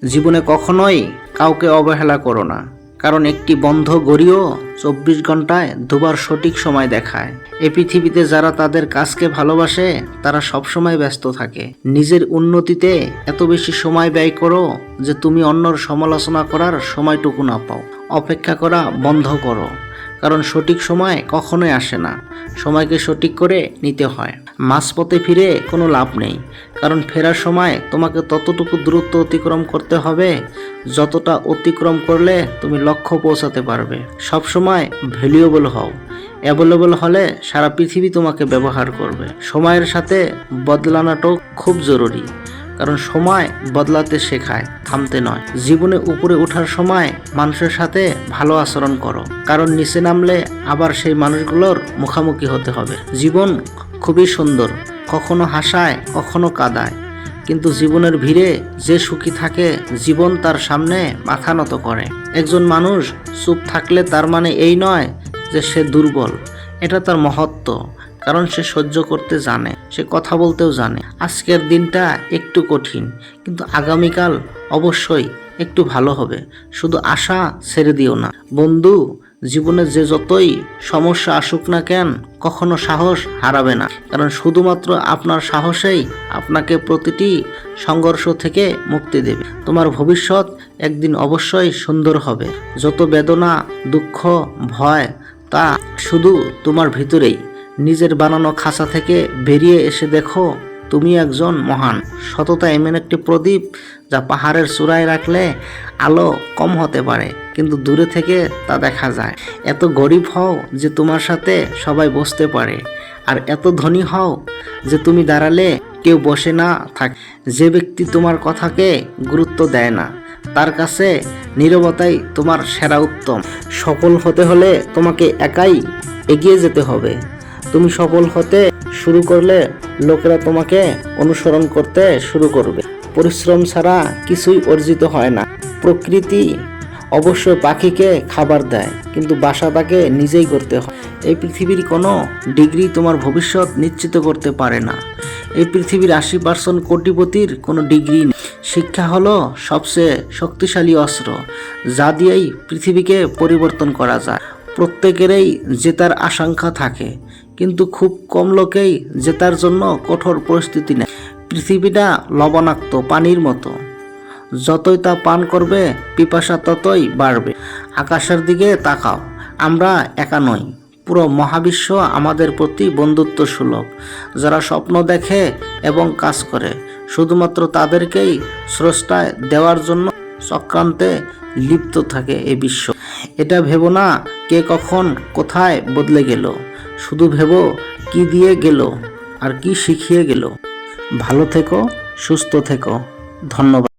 জীবনে কখনোই কাউকে অবহেলা করো না, কারণ একটি বন্ধ ঘড়িও 24 ঘন্টায় দুবার সঠিক সময় দেখায়। এই পৃথিবীতে যারা তাদের কাজকে ভালোবাসে তারা সবসময় ব্যস্ত থাকে। নিজের উন্নতিতে এত বেশি সময় ব্যয় করো যে তুমি অন্যর সমালোচনা করার সময়টুকু না পাও। অপেক্ষা করা বন্ধ করো, কারণ সঠিক সময় কখনোই আসে না। সময়কে সঠিক করে নিতে হয়। মাঝপথে ফিরে কোনো লাভ নেই, কারণ ফেরার সময় তোমাকে ততটুকু দূরত্ব অতিক্রম করতে হবে যতটা অতিক্রম করলে তুমি লক্ষ্য পৌঁছাতে পারবে। সবসময় ভ্যালুয়েবল হও। অ্যাভেলেবল হলে সারা পৃথিবী তোমাকে ব্যবহার করবে। সময়ের সাথে বদলানোটাও খুব জরুরি, কারণ সময় বদলাতে শেখায়, থামতে নয়। জীবনে উপরে ওঠার সময় মানুষের সাথে ভালো আচরণ করো, কারণ নিচে নামলে আবার সেই মানুষগুলোর মুখোমুখি হতে হবে। জীবন খুবই সুন্দর, কখনো হাসায় কখনো কাঁদায়, কিন্তু জীবনের ভিড়ে যে সুখী থাকে জীবন তার সামনে মাথা নত করে। একজন মানুষ চুপ থাকলে তার মানে এই নয় যে সে দুর্বল, এটা তার মহত্ব, কারণ সে সহ্য করতে জানে, সে কথা বলতেও জানে। আজকের দিনটা একটু কঠিন, কিন্তু আগামীকাল অবশ্যই একটু ভালো হবে। শুধু আশা ছেড়ে দিও না। বন্ধু, জীবনে যে যতই সমস্যা আসুক না কেন, কখনো সাহস হারাবে না, কারণ শুধুমাত্র আপনার সাহসেই আপনাকে প্রতিটি সংঘর্ষ থেকে মুক্তি দেবে। তোমার ভবিষ্যৎ একদিন অবশ্যই সুন্দর হবে। যত বেদনা, দুঃখ, ভয় তা শুধু তোমার ভিতরেই। নিজের বানানো খাঁচা থেকে বেরিয়ে এসে দেখো তুমি একজন মহান। সততা এমন একটি প্রদীপ যা পাহাড়ের চূড়ায় রাখলে আলো কম হতে পারে, কিন্তু দূরে থেকে তা দেখা যায়। এত গরিব হও যে তোমার সাথে সবাই বসতে পারে, আর এত ধনী হও যে তুমি দাঁড়ালে কেউ বসে না থাকে। যে ব্যক্তি তোমার কথাকে গুরুত্ব দেয় না তার কাছে নীরবতাই তোমার সেরা উত্তম। সফল হতে হলে তোমাকে একাই এগিয়ে যেতে হবে। তুমি সফল হতে শুরু করলে লোকেরা তোমাকে অনুসরণ করতে শুরু করবে। পরিশ্রম ছাড়া কিছুই অর্জিত হয় না। প্রকৃতি অবশ্য পাখিকে খাবার দেয়, কিন্তু বাসা তাকে নিজেই করতে হয়। এই পৃথিবীর কোনো ডিগ্রি তোমার ভবিষ্যৎ নিশ্চিত করতে পারে না। এই পৃথিবীর 80% কোটিপতির কোনো ডিগ্রি নেই। শিক্ষা হলো সবচেয়ে শক্তিশালী অস্ত্র, যা দিয়েই পৃথিবীকে পরিবর্তন করা যায়। প্রত্যেকেরই জেতার আকাঙ্ক্ষা থাকে, কিন্তু খুব কম লোকেই জেতার জন্য কঠোর পরিস্থিতি নেয়। পৃথিবীটা লবণাক্ত পানির মতো, যতই তা পান করবে পিপাসা ততই বাড়বে। আকাশের দিকে তাকাও, আমরা একা নই, পুরো মহাবিশ্ব আমাদের প্রতি বন্ধুত্ব সুলভ। যারা স্বপ্ন দেখে এবং কাজ করে, শুধুমাত্র তাদেরকেই স্রষ্টায় দেওয়ার জন্য চক্রান্তে লিপ্ত থাকে এই বিশ্ব। এটা ভেবো না কে কখন কোথায় বদলে গেল, শুধু ভেবো কি দিয়ে গেল আর কি শিখিয়ে গেল। ভালো থেকো, সুস্থ থেকো। ধন্যবাদ।